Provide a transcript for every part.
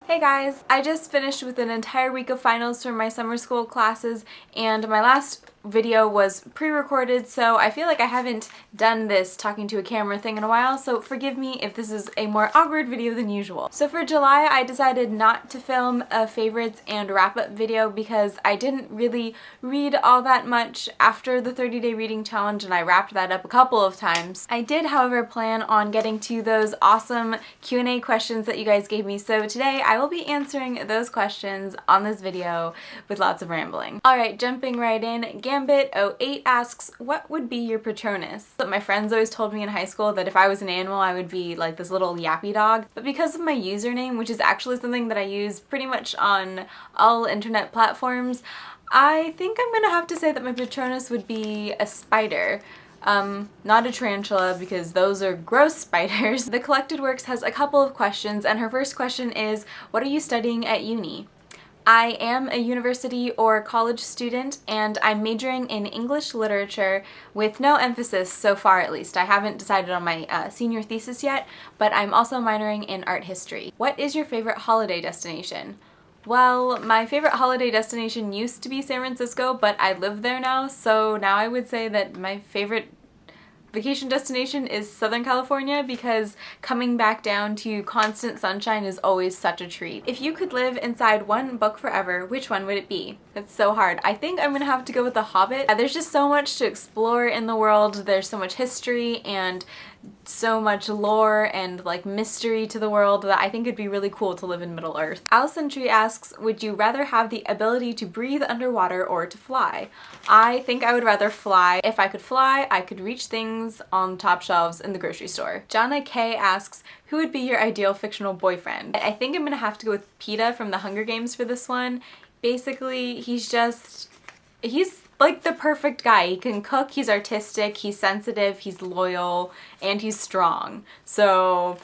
Hey guys! I just finished with an entire week of finals for my summer school classes, and my last video was pre-recorded, so I feel like I haven't done this talking to a camera thing in a while, so forgive me if this is a more awkward video than usual. So for July, I decided not to film a favorites and wrap-up video because I didn't really read all that much after the 30-day reading challenge, and I wrapped that up a couple of times. I did, however, plan on getting to those awesome Q&A questions that you guys gave me, so today I will be answering those questions on this video with lots of rambling. Alright, jumping right in, Gambit08 asks, what would be your Patronus? My friends always told me in high school that if I was an animal I would be like this little yappy dog, but because of my username, which is actually something that I use pretty much on all internet platforms, I think I'm gonna have to say that my Patronus would be a spider. Not a tarantula because those are gross spiders. The Collected Works has a couple of questions, and her first question is, what are you studying at uni? I am a university or college student, and I'm majoring in English literature with no emphasis so far, at least. I haven't decided on my senior thesis yet, but I'm also minoring in art history. What is your favorite holiday destination? Well, my favorite holiday destination used to be San Francisco, but I live there now, so now I would say that my favorite vacation destination is Southern California because coming back down to constant sunshine is always such a treat. If you could live inside one book forever, which one would it be? It's so hard. I think I'm gonna have to go with The Hobbit. There's just so much to explore in the world. There's so much history and so much lore and like mystery to the world that I think it'd be really cool to live in Middle Earth. Allison Tree asks, would you rather have the ability to breathe underwater or to fly? I think I would rather fly. If I could fly, I could reach things on top shelves in the grocery store. Jana K asks, who would be your ideal fictional boyfriend? I think I'm gonna have to go with Peeta from the Hunger Games for this one. Basically, he's like the perfect guy. He can cook, he's artistic, he's sensitive, he's loyal, and he's strong. So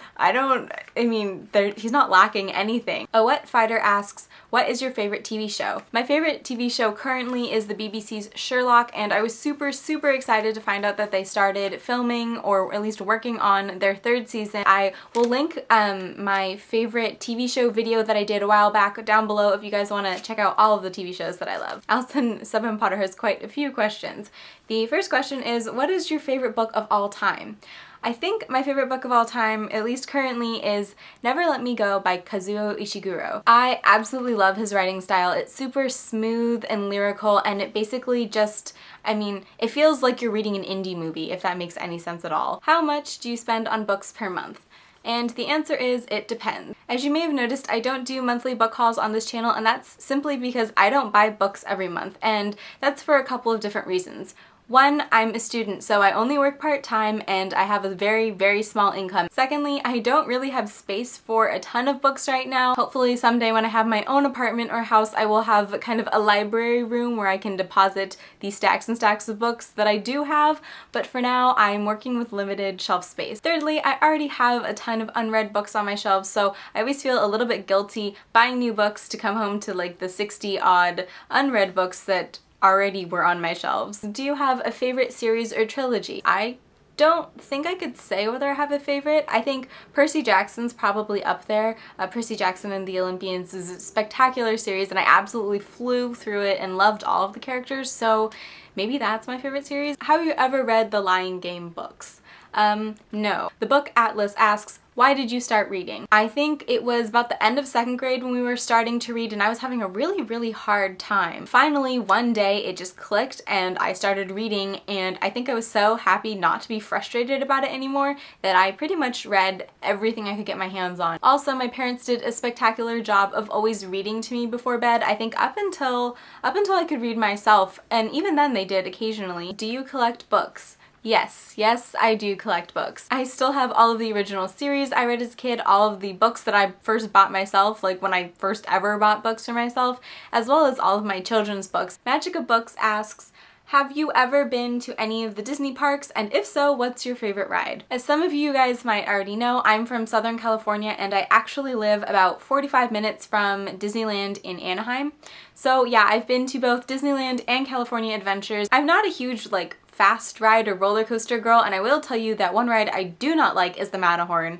he's not lacking anything. Owet Fighter asks, what is your favorite TV show? My favorite TV show currently is the BBC's Sherlock, and I was super excited to find out that they started filming, or at least working on, their third season. I will link my favorite TV show video that I did a while back down below if you guys want to check out all of the TV shows that I love. Alison Subham Potter has quite a few questions. The first question is, what is your favorite book of all time? I think my favorite book of all time, at least currently, is Never Let Me Go by Kazuo Ishiguro. I absolutely love his writing style. It's super smooth and lyrical, and it basically just, it feels like you're reading an indie movie, if that makes any sense at all. How much do you spend on books per month? And the answer is, it depends. As you may have noticed, I don't do monthly book hauls on this channel, and that's simply because I don't buy books every month, and that's for a couple of different reasons. One, I'm a student, so I only work part-time and I have a very small income. Secondly, I don't really have space for a ton of books right now. Hopefully someday when I have my own apartment or house, I will have kind of a library room where I can deposit the stacks and stacks of books that I do have, but for now I'm working with limited shelf space. Thirdly, I already have a ton of unread books on my shelves, so I always feel a little bit guilty buying new books to come home to like the 60 odd unread books that already were on my shelves. Do you have a favorite series or trilogy? I don't think I could say whether I have a favorite. I think Percy Jackson's probably up there. Percy Jackson and the Olympians is a spectacular series, and I absolutely flew through it and loved all of the characters, so maybe that's my favorite series. Have you ever read the Lion Game books? No. The Book Atlas asks, why did you start reading? I think it was about the end of second grade when we were starting to read, and I was having a really hard time. Finally, one day it just clicked and I started reading, and I think I was so happy not to be frustrated about it anymore that I pretty much read everything I could get my hands on. Also, my parents did a spectacular job of always reading to me before bed. I think up until I could read myself, and even then they did occasionally. Do you collect books? Yes, I do collect books. I still have all of the original series I read as a kid, all of the books that I first bought myself, like when I first ever bought books for myself, as well as all of my children's books. Magic of Books asks, have you ever been to any of the Disney parks, and if so, what's your favorite ride? As some of you guys might already know, I'm from Southern California, and I actually live about 45 minutes from Disneyland in Anaheim. So yeah, I've been to both Disneyland and California Adventures. I'm not a huge fast ride or roller coaster girl, and I will tell you that one ride I do not like is the Matterhorn.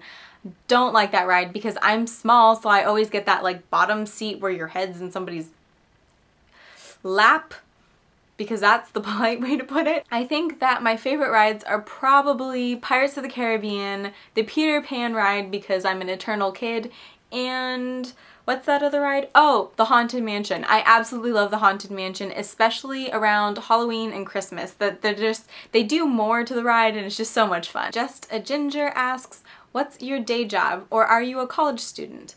Don't like that ride because I'm small, so I always get that like bottom seat where your head's in somebody's lap, because that's the polite way to put it. I think that my favorite rides are probably Pirates of the Caribbean, the Peter Pan ride because I'm an eternal kid, and what's that other ride? Oh, the Haunted Mansion. I absolutely love the Haunted Mansion, especially around Halloween and Christmas. They do more to the ride and it's just so much fun. Just a Ginger asks, what's your day job, or are you a college student?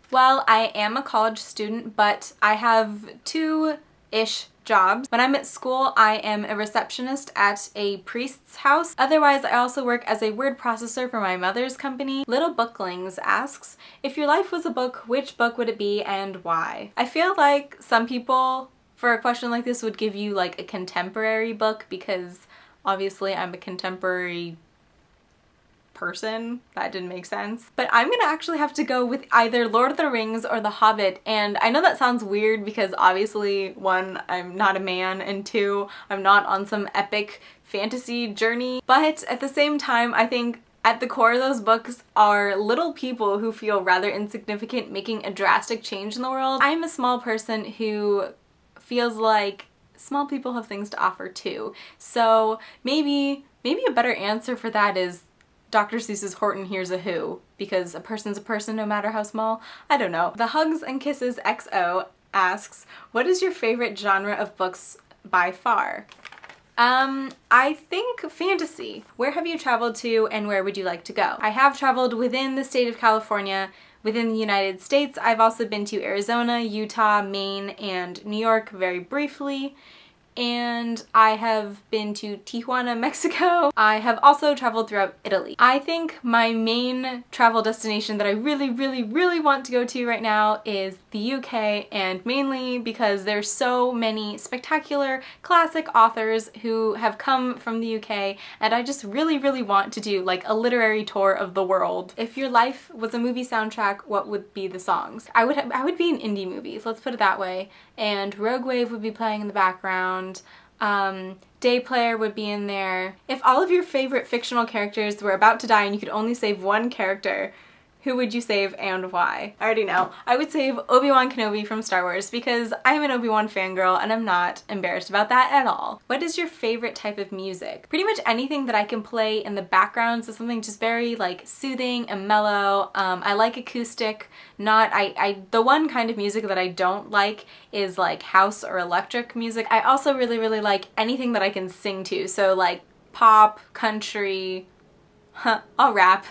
Well, I am a college student, but I have two-ish jobs. When I'm at school, I am a receptionist at a priest's house. Otherwise, I also work as a word processor for my mother's company. Little Booklings asks, if your life was a book, which book would it be and why? I feel like some people, for a question like this, would give you like a contemporary book because obviously I'm a contemporary person. That didn't make sense. But I'm gonna actually have to go with either Lord of the Rings or The Hobbit, and I know that sounds weird because obviously, one, I'm not a man, and two, I'm not on some epic fantasy journey, but at the same time, I think at the core of those books are little people who feel rather insignificant making a drastic change in the world. I'm a small person who feels like small people have things to offer too, so maybe a better answer for that is Dr. Seuss's Horton Hears a Who, because a person's a person no matter how small. I don't know. The Hugs and Kisses XO asks, what is your favorite genre of books by far? I think fantasy. Where have you traveled to and where would you like to go? I have traveled within the state of California, within the United States. I've also been to Arizona, Utah, Maine, and New York very briefly. And I have been to Tijuana, Mexico. I have also traveled throughout Italy. I think my main travel destination that I really want to go to right now is the UK, and mainly because there's so many spectacular classic authors who have come from the UK, and I just really want to do like a literary tour of the world. If your life was a movie soundtrack, what would be the songs? I would be in indie movies, let's put it that way, and Rogue Wave would be playing in the background. Day Player would be in there. If all of your favorite fictional characters were about to die and you could only save one character, who would you save and why? I already know. I would save Obi-Wan Kenobi from Star Wars because I'm an Obi-Wan fangirl and I'm not embarrassed about that at all. What is your favorite type of music? Pretty much anything that I can play in the background, so something just very like soothing and mellow. I like acoustic, the one kind of music that I don't like is like house or electric music. I also really like anything that I can sing to, so like pop, country, I'll rap.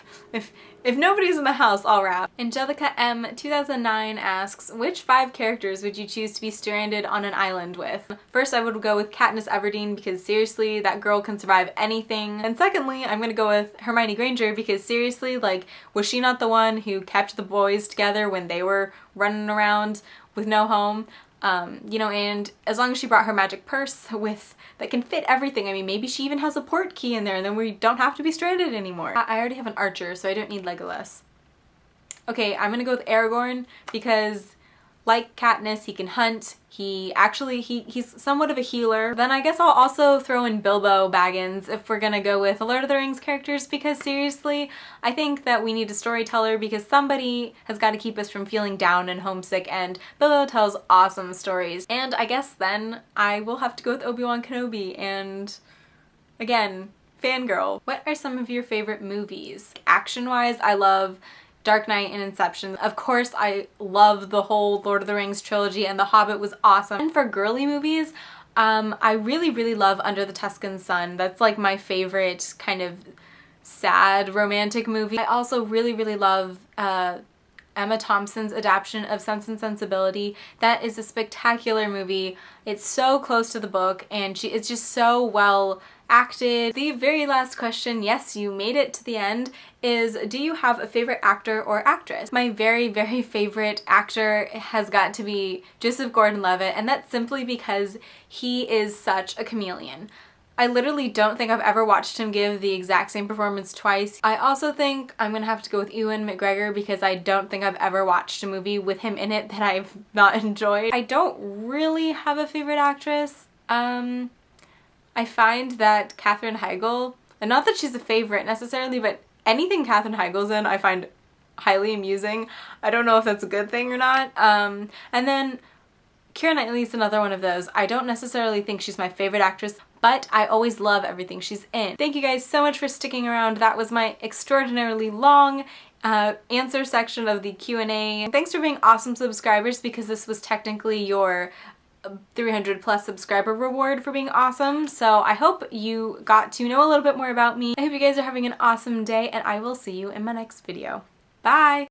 If nobody's in the house, I'll rap. Angelica M 2009 asks, which 5 characters would you choose to be stranded on an island with? First, I would go with Katniss Everdeen because seriously, that girl can survive anything. And secondly, I'm gonna go with Hermione Granger because seriously, like, was she not the one who kept the boys together when they were running around with no home? You know, and as long as she brought her magic purse that can fit everything, I mean, maybe she even has a port key in there and then we don't have to be stranded anymore. I already have an archer, so I don't need Legolas. Okay, I'm gonna go with Aragorn because like Katniss, he can hunt. He's somewhat of a healer. Then I guess I'll also throw in Bilbo Baggins if we're gonna go with the Lord of the Rings characters, because seriously, I think that we need a storyteller because somebody has got to keep us from feeling down and homesick, and Bilbo tells awesome stories. And I guess then I will have to go with Obi-Wan Kenobi, and again, fangirl. What are some of your favorite movies? Action-wise, I love Dark Knight and Inception. Of course, I love the whole Lord of the Rings trilogy, and The Hobbit was awesome. And for girly movies, I really love Under the Tuscan Sun. That's like my favorite kind of sad romantic movie. I also really love Emma Thompson's adaptation of Sense and Sensibility. That is a spectacular movie. It's so close to the book, and it's just so well acted. The very last question, yes, you made it to the end, is do you have a favorite actor or actress? My very favorite actor has got to be Joseph Gordon-Levitt, and that's simply because he is such a chameleon. I literally don't think I've ever watched him give the exact same performance twice. I also think I'm gonna have to go with Ewan McGregor because I don't think I've ever watched a movie with him in it that I've not enjoyed. I don't really have a favorite actress. I find that Katherine Heigl, and not that she's a favorite necessarily, but anything Katherine Heigl's in I find highly amusing. I don't know if that's a good thing or not. And then Keira Knightley is another one of those. I don't necessarily think she's my favorite actress, but I always love everything she's in. Thank you guys so much for sticking around. That was my extraordinarily long answer section of the Q&A. Thanks for being awesome subscribers, because this was technically your 300 plus subscriber reward for being awesome. So I hope you got to know a little bit more about me. I hope you guys are having an awesome day, and I will see you in my next video. Bye!